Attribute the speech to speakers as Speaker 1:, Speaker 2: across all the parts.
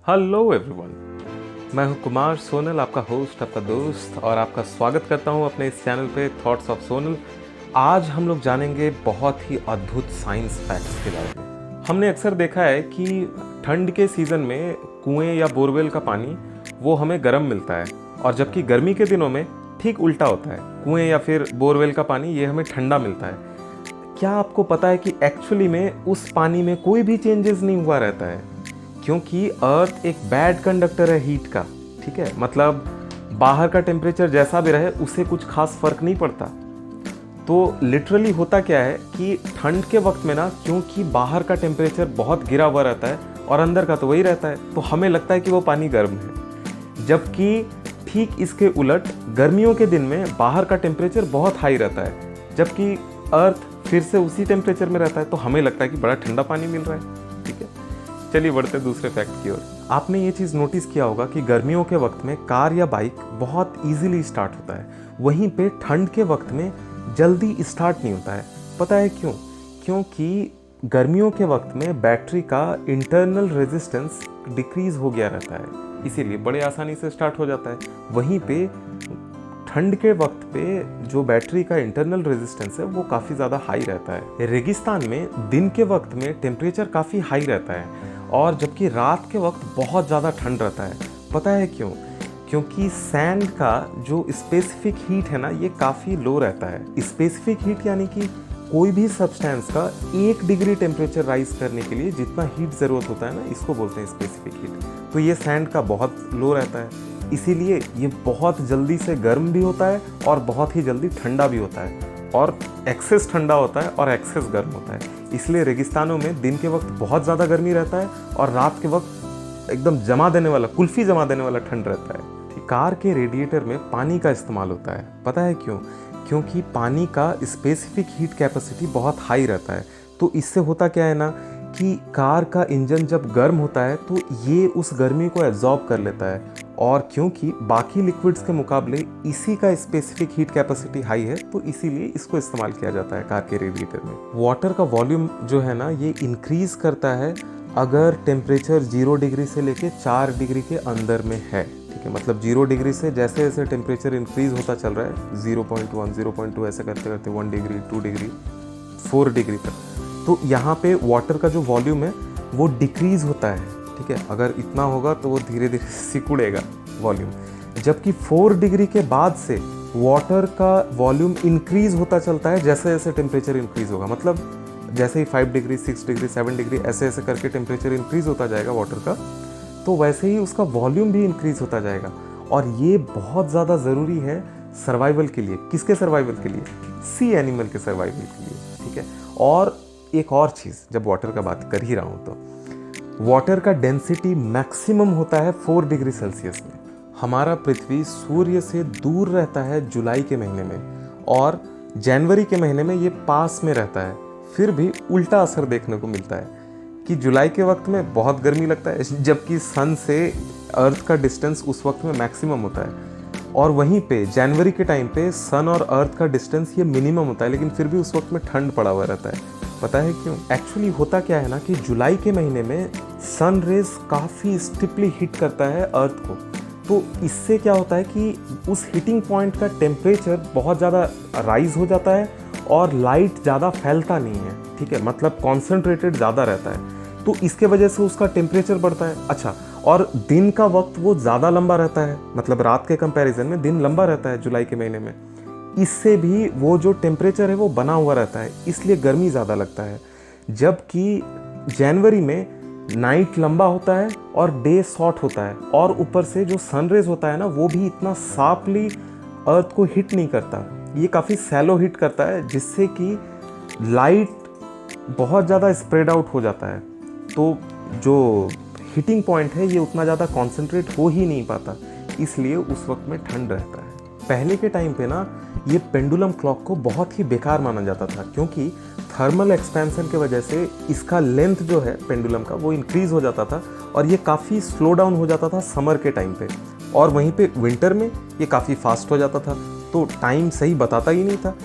Speaker 1: Hello everyone, मैं हूं कुमार सोनल, आपका होस्ट, आपका दोस्त, और आपका स्वागत करता हूं अपने इस चैनल पे थॉट्स ऑफ सोनल। आज हम लोग जानेंगे बहुत ही अद्भुत साइंस फैक्ट्स के बारे में। हमने अक्सर देखा है कि ठंड के सीज़न में कुएं या बोरवेल का पानी वो हमें गर्म मिलता है, और जबकि गर्मी के दिनों में ठीक उल्टा होता है, कुएं या फिर बोरवेल का पानी ये हमें ठंडा मिलता है। क्या आपको पता है कि एक्चुअली में उस पानी में कोई भी चेंजेस नहीं हुआ रहता है, क्योंकि अर्थ एक बैड कंडक्टर है हीट का। ठीक है, मतलब बाहर का टेम्परेचर जैसा भी रहे उसे कुछ खास फर्क नहीं पड़ता। तो लिटरली होता क्या है कि ठंड के वक्त में ना, क्योंकि बाहर का टेम्परेचर बहुत गिरा हुआ रहता है और अंदर का तो वही रहता है, तो हमें लगता है कि वो पानी गर्म है। जबकि ठीक इसके उलट गर्मियों के दिन में बाहर का टेम्परेचर बहुत हाई रहता है, जबकि अर्थ फिर से उसी टेम्परेचर में रहता है, तो हमें लगता है कि बड़ा ठंडा पानी मिल रहा है। ठीक है, चलिए बढ़ते दूसरे फैक्ट की ओर। आपने ये चीज़ नोटिस किया होगा कि गर्मियों के वक्त में कार या बाइक बहुत इजीली स्टार्ट होता है, वहीं पे ठंड के वक्त में जल्दी स्टार्ट नहीं होता है। पता है क्यों? क्योंकि गर्मियों के वक्त में बैटरी का इंटरनल रेजिस्टेंस डिक्रीज हो गया रहता है, इसीलिए बड़े आसानी से स्टार्ट हो जाता है। वहीं पे ठंड के वक्त पे जो बैटरी का इंटरनल रेजिस्टेंस है वो काफ़ी ज़्यादा हाई रहता है। रेगिस्तान में दिन के वक्त में टेम्परेचर काफ़ी हाई रहता है, और जबकि रात के वक्त बहुत ज़्यादा ठंड रहता है। पता है क्यों? क्योंकि सैंड का जो स्पेसिफिक हीट है ना, ये काफ़ी लो रहता है। स्पेसिफिक हीट यानी कि कोई भी सब्सटेंस का 1 डिग्री टेम्परेचर राइज करने के लिए जितना हीट ज़रूरत होता है ना, इसको बोलते हैं स्पेसिफिक हीट। तो ये सैंड का बहुत लो रहता है, इसीलिए ये बहुत जल्दी से गर्म भी होता है और बहुत ही जल्दी ठंडा भी होता है, और एक्सेस ठंडा होता है और एक्सेस गर्म होता है। इसलिए रेगिस्तानों में दिन के वक्त बहुत ज़्यादा गर्मी रहता है और रात के वक्त एकदम जमा देने वाला, कुल्फी जमा देने वाला ठंड रहता है। कार के रेडिएटर में पानी का इस्तेमाल होता है। पता है क्यों? क्योंकि पानी का स्पेसिफिक हीट कैपेसिटी बहुत हाई रहता है। तो इससे होता क्या है ना कि कार का इंजन जब गर्म होता है तो ये उस गर्मी को एब्जॉर्ब कर लेता है, और क्योंकि बाकी लिक्विड्स के मुकाबले इसी का स्पेसिफिक हीट कैपेसिटी हाई है, तो इसीलिए इसको इस्तेमाल किया जाता है कार के रेडिएटर में। वाटर का वॉल्यूम जो है ना, ये इंक्रीज करता है अगर टेम्परेचर 0 डिग्री से लेके 4 डिग्री के अंदर में है। ठीक है, मतलब 0 डिग्री से जैसे जैसे टेम्परेचर इंक्रीज होता चल रहा है, 0.1, 0.2 ऐसे करते करते 1 डिग्री, 2 डिग्री, 4 डिग्री तक, तो यहाँ पे वाटर का जो वॉल्यूम है वो डिक्रीज होता है। ठीक है, अगर इतना होगा तो वो धीरे धीरे सिकुड़ेगा वॉल्यूम, जबकि 4 डिग्री के बाद से वाटर का वॉल्यूम इंक्रीज होता चलता है जैसे जैसे टेम्परेचर इंक्रीज होगा। मतलब जैसे ही 5 डिग्री, 6 डिग्री, 7 डिग्री ऐसे ऐसे करके टेम्परेचर इंक्रीज होता जाएगा वाटर का, तो वैसे ही उसका वॉल्यूम भी इंक्रीज होता जाएगा। और ये बहुत ज़्यादा ज़रूरी है सर्वाइवल के लिए। किसके सर्वाइवल के लिए? सी एनिमल के सर्वाइवल के लिए। ठीक है, और एक और चीज़, जब वाटर का बात कर ही रहा हूँ, तो वाटर का डेंसिटी मैक्सिमम होता है 4 डिग्री सेल्सियस में। हमारा पृथ्वी सूर्य से दूर रहता है जुलाई के महीने में, और जनवरी के महीने में ये पास में रहता है। फिर भी उल्टा असर देखने को मिलता है कि जुलाई के वक्त में बहुत गर्मी लगता है, जबकि सन से अर्थ का डिस्टेंस उस वक्त में मैक्सिमम होता है, और वहीं पे जनवरी के टाइम पे सन और अर्थ का डिस्टेंस ये मिनिमम होता है, लेकिन फिर भी उस वक्त में ठंड पड़ा हुआ रहता है। पता है क्यों? एक्चुअली होता क्या है ना कि जुलाई के महीने में सन रेज काफ़ी स्टिपली हिट करता है अर्थ को, तो इससे क्या होता है कि उस हीटिंग पॉइंट का टेम्परेचर बहुत ज़्यादा राइज हो जाता है और लाइट ज़्यादा फैलता नहीं है। ठीक है, मतलब कॉन्सेंट्रेटेड ज़्यादा रहता है, तो इसके वजह से उसका टेम्परेचर बढ़ता है। अच्छा, और दिन का वक्त वो ज़्यादा लंबा रहता है, मतलब रात के कंपैरिजन में दिन लंबा रहता है जुलाई के महीने में। इससे भी वो जो टेम्परेचर है वो बना हुआ रहता है, इसलिए गर्मी ज़्यादा लगता है। जबकि जनवरी में नाइट लंबा होता है और डे शॉर्ट होता है, और ऊपर से जो सनरेज होता है ना, वो भी इतना शार्पली अर्थ को हिट नहीं करता, ये काफ़ी सैलो हिट करता है, जिससे कि लाइट बहुत ज़्यादा स्प्रेड आउट हो जाता है। तो जो हीटिंग पॉइंट है ये उतना ज़्यादा कॉन्सेंट्रेट हो ही नहीं पाता, इसलिए उस वक्त में ठंड रहता है। पहले के टाइम पे ना ये पेंडुलम क्लॉक को बहुत ही बेकार माना जाता था, क्योंकि थर्मल एक्सपेंशन की वजह से इसका लेंथ जो है पेंडुलम का वो इंक्रीज हो जाता था, और ये काफ़ी स्लो डाउन हो जाता था समर के टाइम पे, और वहीं पे विंटर में ये काफ़ी फास्ट हो जाता था, तो टाइम सही बताता ही नहीं था।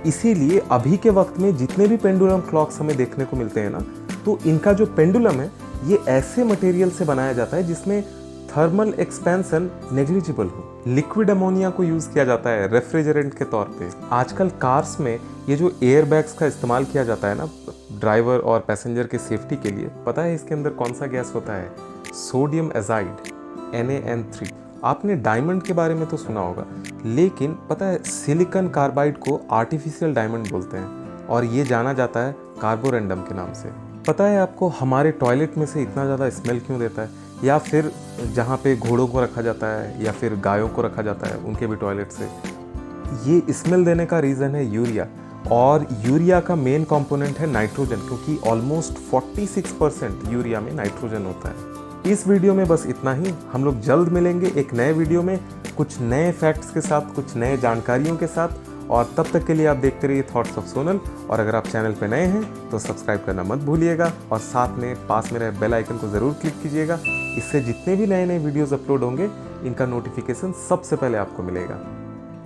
Speaker 1: इसीलिए अभी के वक्त में जितने भी पेंडुलम क्लॉक्स हमें देखने को मिलते हैं ना, तो इनका जो पेंडुलम है ये ऐसे मटेरियल से बनाया जाता है जिसमें थर्मल एक्सपेंशन नेग्लिजिबल हो। लिक्विड अमोनिया को यूज किया जाता है रेफ्रिजरेंट के तौर पे। आजकल कार्स में ये जो एयर बैग्स का इस्तेमाल किया जाता है ना ड्राइवर और पैसेंजर के सेफ्टी के लिए, पता है इसके अंदर कौन सा गैस होता है? Sodium azide, NaN3। आपने डायमंड के बारे में तो सुना होगा, लेकिन पता है सिलिकॉन कार्बाइड को आर्टिफिशियल डायमंड बोलते हैं और ये जाना जाता है कार्बोरेंडम के नाम से। पता है आपको हमारे टॉयलेट में से इतना ज़्यादा स्मेल क्यों देता है? या फिर जहाँ पे घोड़ों को रखा जाता है या फिर गायों को रखा जाता है उनके भी टॉयलेट से ये स्मेल देने का रीज़न है यूरिया। और यूरिया का मेन कंपोनेंट है नाइट्रोजन, क्योंकि ऑलमोस्ट 46% यूरिया में नाइट्रोजन होता है। इस वीडियो में बस इतना ही। हम लोग जल्द मिलेंगे एक नए वीडियो में कुछ नए फैक्ट्स के साथ, कुछ नए जानकारियों के साथ। और तब तक के लिए आप देखते रहिए थॉट्स ऑफ सोनल। और अगर आप चैनल पर नए हैं तो सब्सक्राइब करना मत भूलिएगा और साथ में पास में रहे बेल आइकन को ज़रूर क्लिक कीजिएगा। इससे जितने भी नए नए वीडियोस अपलोड होंगे इनका नोटिफिकेशन सबसे पहले आपको मिलेगा।